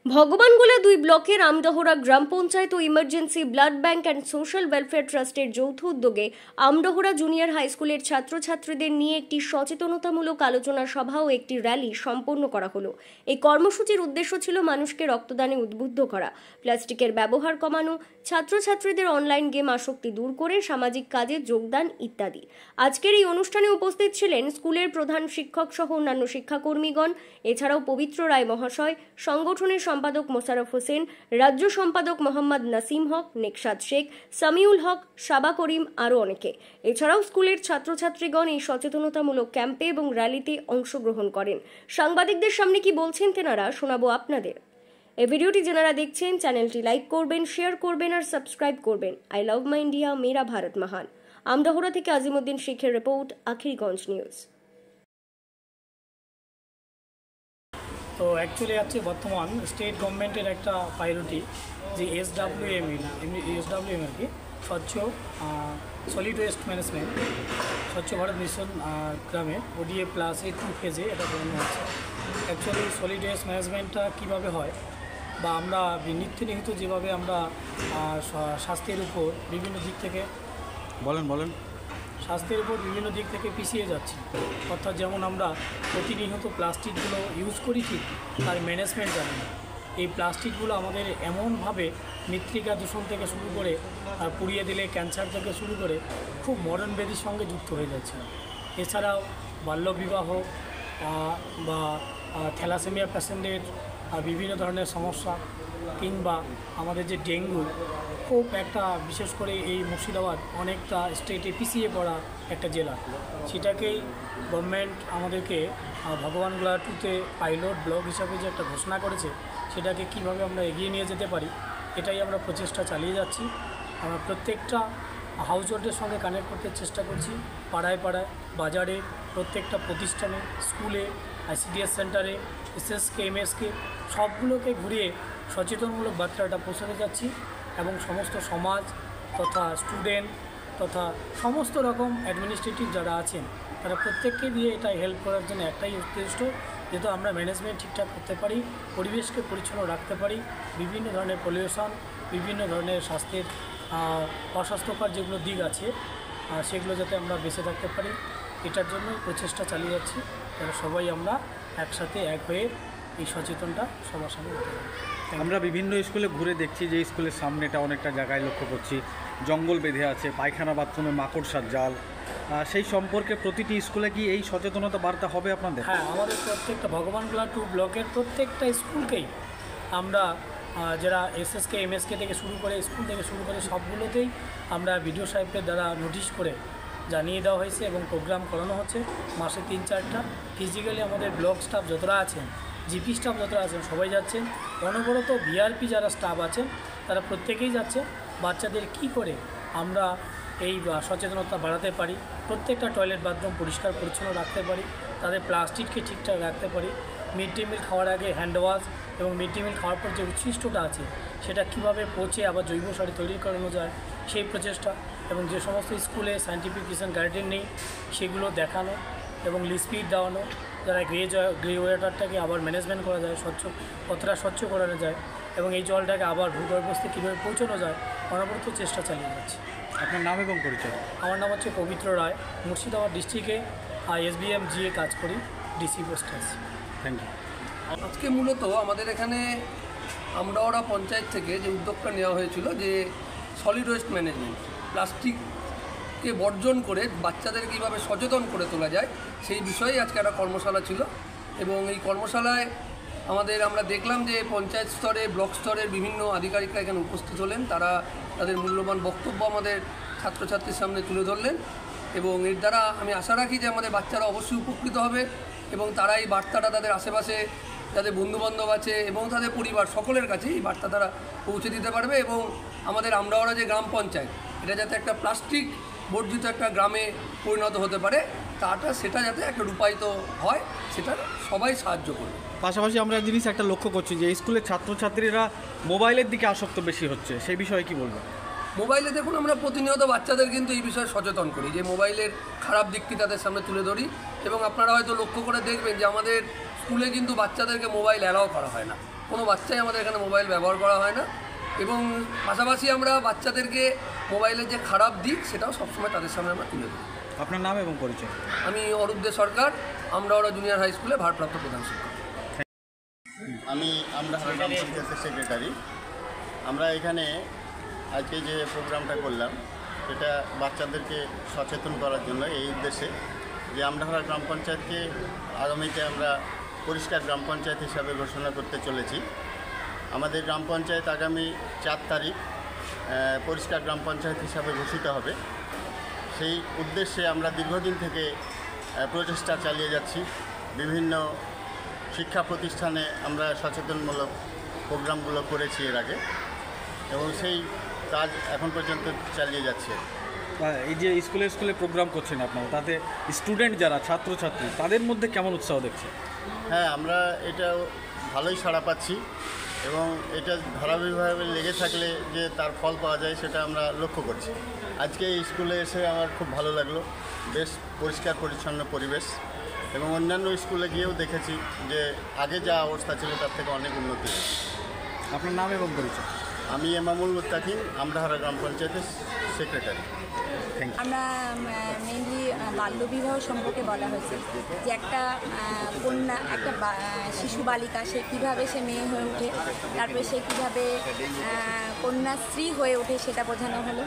ভগবানগোলা 2 ব্লকের আমডহরা গ্রাম পঞ্চায়েত ও emergency blood bank and social welfare ট্রাস্টের যৌথ উদ্যোগে আমডহরা জুনিয়র হাই স্কুলের ছাত্রছাত্রীদের নিয়ে একটি সচেতনতামূলক আলোচনা সভা ও একটি র্যালি সম্পন্ন করা হলো। এই কর্মসূচির উদ্দেশ্য ছিল মানুষকে রক্তদানে উদ্বুদ্ধ করা, প্লাস্টিকের ব্যবহার কমানো, ছাত্রছাত্রীদের অনলাইন গেম আসক্তি দূর করে সামাজিক কাজে যোগদান ইত্যাদি। আজকের এই অনুষ্ঠানে উপস্থিত ছিলেন স্কুলের প্রধান শিক্ষক সহ অন্যান্য শিক্ষাকর্মীগণ। এছাড়াও পবিত্র রায় মহাশয়, সংগঠনের সম্পাদক মোশাররফ হোসেন, রাজ্য সম্পাদক মোহাম্মদ নাসিম হক, নেকশাদ শেখ, সামিউল হক, সাবা করিম আরও অনেকে। এছাড়াও স্কুলের ছাত্রছাত্রীগণ এই সচেতনতামূলক ক্যাম্পে এবং র্যালিতে অংশগ্রহণ করেন। সাংবাদিকদের সামনে কি বলছেন তেনারা শোনাবো আপনাদের। এই ভিডিওটি যারা দেখছেন চ্যানেলটি লাইক করবেন, শেয়ার করবেন আর সাবস্ক্রাইব করবেন। আই লাভ মাই ইন্ডিয়া, মেরা ভারত মহান। আমডহরা থেকে আজিমউদ্দিন শেখের রিপোর্ট, আখিরগঞ্জ নিউজ। তো অ্যাকচুয়ালি আছে বর্তমান স্টেট গভর্নমেন্টের একটা প্রায়োরিটি যে এসডাব্লিউএম আর কি স্বচ্ছ সলিড ওয়েস্ট ম্যানেজমেন্ট, স্বচ্ছ ভারত মিশন গ্রামে ওডিএ প্লাসে 2 ফেজে এটা করানো হচ্ছে। অ্যাকচুয়ালি সলিড ওয়েস্ট ম্যানেজমেন্টটা কীভাবে হয় বা আমরা নিত্য যেভাবে আমরা স্বাস্থ্যের উপর বিভিন্ন দিক থেকে স্বাস্থ্যের উপর বিভিন্ন দিক থেকে পিছিয়ে যাচ্ছি। অর্থাৎ যেমন আমরা প্রতিনিয়ত প্লাস্টিকগুলো ইউজ করি, ঠিক তার ম্যানেজমেন্ট জানি না। এই প্লাস্টিকগুলো আমাদের এমনভাবে মৃত্তিকা দূষণ থেকে শুরু করে পুড়িয়ে দিলে ক্যান্সার থেকে শুরু করে খুব মডার্ন ব্যাধির সঙ্গে যুক্ত হয়ে যাচ্ছে। এছাড়াও বাল্যবিবাহ বা থ্যালাসেমিয়া পেশেন্টের বিভিন্ন ধরনের সমস্যা কিংবা আমাদের যে ডেঙ্গু খুব একটা, বিশেষ করে এই মুর্শিদাবাদ অনেকটা স্টেটে পিছিয়ে পড়া একটা জেলা, সেটাকেই গভর্নমেন্ট আমাদেরকে ভগবানগোলা 2তে পাইলট ব্লক হিসাবে যে একটা ঘোষণা করেছে, সেটাকে কিভাবে আমরা এগিয়ে নিয়ে যেতে পারি এটাই আমরা প্রচেষ্টা চালিয়ে যাচ্ছি। আমরা প্রত্যেকটা হাউস হোল্ডের সঙ্গে কানেক্ট করতে চেষ্টা করছি, পাড়ায় বাজারে, প্রত্যেকটা প্রতিষ্ঠানে, স্কুলে, আইসিডিএস সেন্টারে, এসএসকে, এমএসকে সবগুলোকে ঘুরিয়ে সচেতনমূলক বার্তাটা পৌঁছাতে যাচ্ছি এবং সমস্ত সমাজ তথা স্টুডেন্ট তথা সমস্ত রকম অ্যাডমিনিস্ট্রেটিভ যারা আছেন তারা প্রত্যেককে দিয়ে এটা হেল্প করার জন্য একটাই উদ্দেশ্য, যেহেতু আমরা ম্যানেজমেন্ট ঠিকঠাক করতে পারি, পরিবেশকে পরিচ্ছন্ন রাখতে পারি, বিভিন্ন ধরনের পলিউশন, বিভিন্ন ধরনের স্বাস্থ্যের অস্বাস্থ্যকর যেগুলো দিক আছে সেগুলো যাতে আমরা বেঁচে থাকতে পারি, এটার জন্য প্রচেষ্টা চালিয়ে যাচ্ছি। তারা সবাই আমরা একসাথে এক হয়ে এই সচেতনটা সবার সামনে করতে পারি। আমরা বিভিন্ন স্কুলে ঘুরে দেখছি যে স্কুলের সামনেটা অনেকটা জায়গায় লক্ষ্য করছি জঙ্গল বেঁধে আছে, পায়খানা বাথরুমে মাকড়সার জাল, সেই সম্পর্কে প্রতিটি স্কুলে কি এই সচেতনতা বার্তা হবে আপনাদের? হ্যাঁ, আমাদের প্রত্যেকটা ভগবানগোলা 2 ব্লকের প্রত্যেকটা স্কুলকেই আমরা যারা এসএসকে, এমএসকে থেকে শুরু করে স্কুল থেকে শুরু করে সবগুলোতেই আমরা বিডিও সাহেবের দ্বারা নোটিশ করে জানিয়ে দেওয়া হয়েছে এবং প্রোগ্রাম করানো হচ্ছে মাসে 3-4টা। ফিজিক্যালি আমাদের ব্লক স্টাফ যতটা আছেন, জিপি স্টাফ যতটা আছেন সবাই যাচ্ছেন, অনবরত বিআরপি যারা স্টাফ আছেন তারা প্রত্যেকেই যাচ্ছে বাচ্চাদের কি করে আমরা এই সচেতনতা বাড়াতে পারি, প্রত্যেকটা টয়লেট বাথরুম পরিষ্কার পরিচ্ছন্ন রাখতে পারি, তাদের প্লাস্টিককে ঠিকঠাক রাখতে পারি, মিড ডে মিল খাওয়ার আগে হ্যান্ড ওয়াশ এবং মিড ডে মিল খাওয়ার পর যে উচ্ছিষ্টটা আছে সেটা কীভাবে পচে আবার জৈব সারে তৈরি করানো যায় সেই প্রচেষ্টা, এবং যে সমস্ত স্কুলে সায়েন্টিফিক গার্ডেন নেই সেগুলো দেখানো এবং লিস্পিড দেওয়ানো, যারা গ্রে ওয়াটারটাকে আবার ম্যানেজমেন্ট করা যায়, কতটা স্বচ্ছ করানো যায় এবং এই জলটাকে আবার ভূগর্ভস্থে কীভাবে পৌঁছানো যায় অনবরত চেষ্টা চালিয়ে যাচ্ছে। আপনার নাম এবং পরিচয়? আমার নাম হচ্ছে পবিত্র রায়, মুর্শিদাবাদ ডিস্ট্রিক্টে এসবিএম জিএ কাজ করি, ডিসি পোস্টে আছি। Thank you. আজকে মূলত আমাদের এখানে আমডহরা পঞ্চায়েত থেকে যে উদ্যোগটা নেওয়া হয়েছিল যে সলিড ওয়েস্ট ম্যানেজমেন্ট, প্লাস্টিককে বর্জন করে বাচ্চাদের কীভাবে সচেতন করে তোলা যায় সেই বিষয়ে আজকে একটা কর্মশালা ছিল এবং এই কর্মশালায় আমরা দেখলাম যে পঞ্চায়েত স্তরে, ব্লক স্তরের বিভিন্ন আধিকারিকরা এখানে উপস্থিত হলেন, তারা তাদের মূল্যবান বক্তব্য আমাদের ছাত্রছাত্রীর সামনে তুলে ধরলেন এবং এর দ্বারা আমি আশা রাখি যে আমাদের বাচ্চারা অবশ্যই উপকৃত হবে এবং তারা এই বার্তাটা তাদের আশেপাশে যাদের বন্ধুবান্ধব আছে এবং তাদের পরিবার সকলের কাছে এই বার্তা তারা পৌঁছে দিতে পারবে এবং আমাদের আমডহরা যে গ্রাম পঞ্চায়েত এটা যাতে একটা প্লাস্টিক বর্জিত একটা গ্রামে পরিণত হতে পারে সেটা যাতে একটা রূপায়িত হয় সেটা সবাই সাহায্য করবে। পাশাপাশি আমরা একটা লক্ষ্য করছি যে স্কুলের ছাত্রছাত্রীরা মোবাইলের দিকে আসক্ত বেশি হচ্ছে, সেই বিষয়ে কি বলবেন? মোবাইলে দেখুন আমরা প্রতিনিয়ত বাচ্চাদের কিন্তু এই বিষয়ে সচেতন করি, যে মোবাইলের খারাপ দিকটি তাদের সামনে তুলে ধরি এবং আপনারা হয়তো লক্ষ্য করে দেখবেন যে আমাদের স্কুলে কিন্তু বাচ্চাদেরকে মোবাইল অ্যালাও করা হয় না কোনো বাচ্চাই আমাদের এখানে মোবাইল ব্যবহার করা হয় না, এবং পাশাপাশি আমরা বাচ্চাদেরকে মোবাইলের যে খারাপ দিক সেটাও সবসময় তাদের সামনে আমরা তুলে দিই। আপনার নাম এবং পরিচয়? আমি অরূপ দে সরকার, আমডাওড়া জুনিয়র হাই স্কুলে ভারপ্রাপ্ত প্রধান শিক্ষক। আমি আমডাহারা গ্রাম পঞ্চায়েতের সেক্রেটারি। আমরা এখানে আজকে যে প্রোগ্রামটা করলাম সেটা বাচ্চাদেরকে সচেতন করার জন্য, এই উদ্দেশ্যে যে আমডাহারা গ্রাম পঞ্চায়েতকে আগামীতে আমরা পরিষ্কার গ্রাম পঞ্চায়েত হিসাবে ঘোষণা করতে চলেছি। আমাদের গ্রাম পঞ্চায়েত আগামী 4 তারিখ পরিষ্কার গ্রাম পঞ্চায়েত হিসাবে ঘোষিত হবে। সেই উদ্দেশ্যে আমরা দীর্ঘদিন থেকে প্রচেষ্টা চালিয়ে যাচ্ছি। বিভিন্ন শিক্ষা প্রতিষ্ঠানে আমরা সচেতনমূলক প্রোগ্রামগুলো করেছি এর আগে, এবং সেই কাজ এখন পর্যন্ত চালিয়ে যাচ্ছে। এই যে স্কুলে প্রোগ্রাম করছেন আপনারা, তাতে স্টুডেন্ট যারা ছাত্রছাত্রী তাদের মধ্যে কেমন উৎসাহ দেখছে? হ্যাঁ, আমরা এটা ভালোই সাড়া পাচ্ছি, এবং এটা ধারাবাহিকভাবে লেগে থাকলে যে তার ফল পাওয়া যায় সেটা আমরা লক্ষ্য করছি। আজকে এই স্কুলে এসে আমার খুব ভালো লাগলো, বেশ পরিষ্কার পরিচ্ছন্ন পরিবেশ, এবং অন্যান্য স্কুলে গিয়েও দেখেছি যে আগে যা অবস্থা ছিল তার থেকে অনেক উন্নতি হয়েছে। আপনার নাম এবং পরিচয়? আমি এমামুল মুত্তাকিন, আমডাহারা গ্রাম পঞ্চায়েতের সেক্রেটারি। আমরা মেইনলি বাল্যবিবাহ সম্পর্কে বলা হয়েছে যে একটা কন্যা, একটা শিশু বালিকা, সে কীভাবে সে মেয়ে হয়ে ওঠে, তারপরে সে কীভাবে কন্যাশ্রী হয়ে ওঠে সেটা বোঝানো হলো,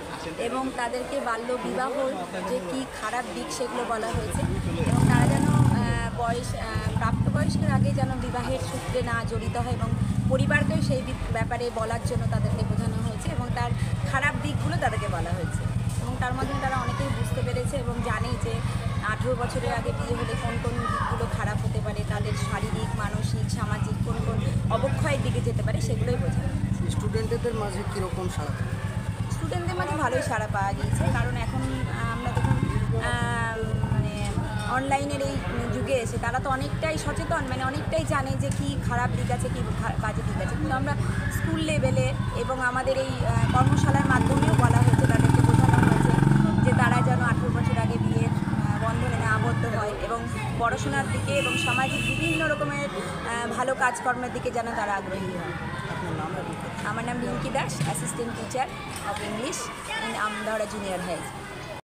এবং তাদেরকে বাল্যবিবাহ যে কী খারাপ দিক সেগুলো বলা হয়েছে, এবং তারা যেন প্রাপ্তবয়স্কের আগে যেন বিবাহের সূত্রে না জড়িত হয়, এবং পরিবারকেও সেই ব্যাপারে বলার জন্য তাদেরকে বোঝানো হয়েছে, এবং তার খারাপ দিকগুলো তাদেরকে বলা হয়েছে, এবং তার মাধ্যমে তারা অনেকেই বুঝতে পেরেছে এবং জানে যে 18 বছরের আগে বিয়ে হলে কোন কোন দিকগুলো খারাপ হতে পারে, তাদের শারীরিক, মানসিক, সামাজিক কোন কোন অবক্ষয়ের দিকে যেতে পারে, সেগুলোই বোঝানো। স্টুডেন্টদের মাঝে কীরকম সাড়া? স্টুডেন্টদের মাঝে ভালোই সাড়া পাওয়া গিয়েছে, কারণ এখন আমরা দেখুন মানে অনলাইনের এই যুগে এসে তারা তো অনেকটাই সচেতন, মানে অনেকটাই জানে যে কী খারাপ দিক আছে, কী বাজে দিক আছে, কিন্তু আমরা স্কুল লেভেলে এবং আমাদের এই কর্মশালার মাধ্যমেও বলা হয়েছে, তাদেরকে বোঝানো হয়েছে যে তারা যেন 18 বছর আগে বিয়ের বন্ধনে না আবদ্ধ হয়, এবং পড়াশোনার দিকে এবং সামাজিক বিভিন্ন রকমের ভালো কাজকর্মের দিকে যেন তারা আগ্রহী হয়। আমার নাম Rinki Das, assistant teacher of English in Amdahara junior high school.